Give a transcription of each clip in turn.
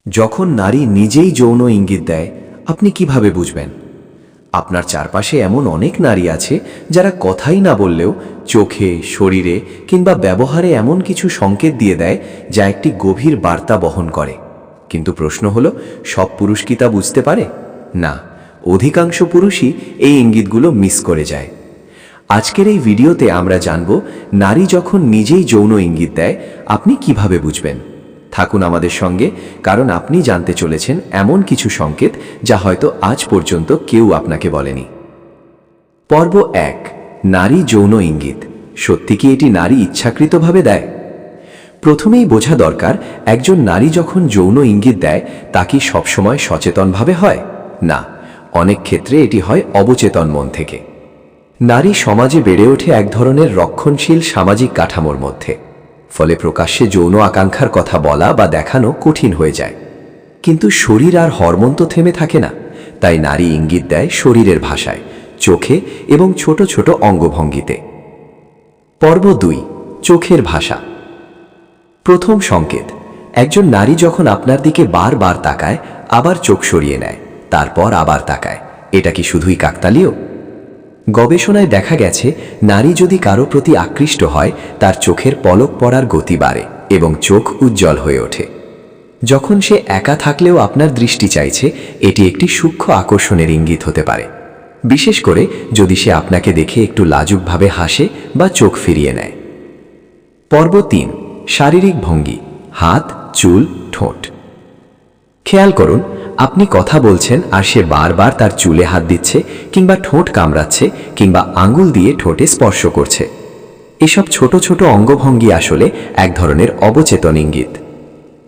যখন নারী নিজেই যৌন ইঙ্গিত দেয়, আপনি কিভাবে বুঝবেন? আপনার চারপাশে এমন অনেক নারী আছে যারা কথাই না বললেও চোখে, শরীরে কিংবা ব্যবহারে এমন কিছু সংকেত দিয়ে দেয় যা একটি গভীর বার্তা বহন করে। কিন্তু প্রশ্ন হলো, সব পুরুষ কি তা বুঝতে পারে? না, অধিকাংশ পুরুষই এই ইঙ্গিতগুলো মিস করে যায়। আজকের এই ভিডিওতে আমরা জানব, নারী যখন নিজেই যৌন ইঙ্গিত দেয় আপনি কিভাবে বুঝবেন। থাকুন আমাদের সঙ্গে, কারণ আপনি জানতে চলেছেন এমন কিছু সংকেত যা হয়তো আজ পর্যন্ত কেউ আপনাকে বলেনি। পর্ব 1, নারী যৌন ইঙ্গিত। সত্যি কি এটি নারী ইচ্ছাকৃতভাবে দেয়? প্রথমেই বোঝা দরকার, একজন নারী যখন যৌন ইঙ্গিত দেয় তা কি সবসময় সচেতনভাবে হয়? না, অনেক ক্ষেত্রে এটি হয় অবচেতন মন থেকে। নারী সমাজে বেড়ে ওঠে এক ধরনের রক্ষণশীল সামাজিক কাঠামোর মধ্যে, ফলে প্রকাশ্যে যৌন আকাঙ্ক্ষার কথা বলা বা দেখানো কঠিন হয়ে যায়। কিন্তু শরীর আর হরমোন তো থেমে থাকে না, তাই নারী ইঙ্গিত দেয় শরীরের ভাষায়, চোখে এবং ছোট ছোট অঙ্গভঙ্গিতে। পর্ব 2, চোখের ভাষা। প্রথম সংকেত, একজন নারী যখন আপনার দিকে বারবার তাকায়, আবার চোখ সরিয়ে নেয়, তারপর আবার তাকায়, এটা কি শুধুই কাকতালীয়? গবেষণায় দেখা গেছে, নারী যদি কারো প্রতি আকৃষ্ট হয় তার চোখের পলক পড়ার গতি বাড়ে এবং চোখ উজ্জ্বল হয়ে ওঠে। যখন সে একা থাকলেও আপনার দৃষ্টি চাইছে, এটি একটি সূক্ষ্ম আকর্ষণের ইঙ্গিত হতে পারে, বিশেষ করে যদি সে আপনাকে দেখে একটু লাজুকভাবে হাসে বা চোখ ফিরিয়ে নেয়। পর্ব 3, শারীরিক ভঙ্গি, হাত, চুল, ঠোঁট। খেয়াল করুন, আপনি কথা বলছেন আর সে বারবার তার চুলে হাত দিচ্ছে কিংবা ঠোঁট কামড়াচ্ছে কিংবা আঙ্গুল দিয়ে ঠোঁটে স্পর্শ করছে। এসব ছোট ছোট অঙ্গভঙ্গি আসলে এক ধরনের অবচেতন ইঙ্গিত।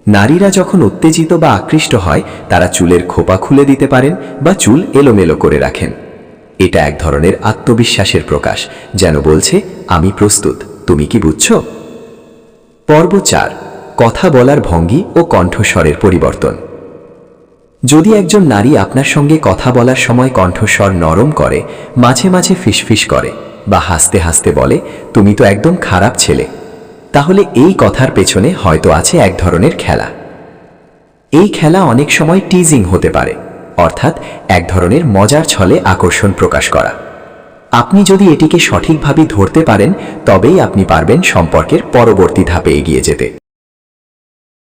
নারীরা যখন উত্তেজিত বা আকৃষ্ট হয় তারা চুলের খোপা খুলে দিতে পারেন বা চুল এলোমেলো করে রাখেন। এটা এক ধরনের আত্মবিশ্বাসের প্রকাশ, যেন বলছে, আমি প্রস্তুত, তুমি কি বুঝছো? পর্ব 4, কথা বলার ভঙ্গি ও কণ্ঠস্বরের পরিবর্তন। যদি একজন নারী আপনার সঙ্গে কথা বলার সময় কণ্ঠস্বর নরম করে, মাঝে মাঝে ফিসফিস করে বা হাসতে হাসতে বলে, তুমি তো একদম খারাপ ছেলে, তাহলে এই কথার পেছনে হয়তো আছে এক ধরনের খেলা। এই খেলা অনেক সময় টিজিং হতে পারে, অর্থাৎ এক ধরনের মজার ছলে আকর্ষণ প্রকাশ করা। আপনি যদি এটিকে সঠিকভাবে ধরতে পারেন, তবেই আপনি পারবেন সম্পর্কের পরবর্তী ধাপে এগিয়ে যেতে।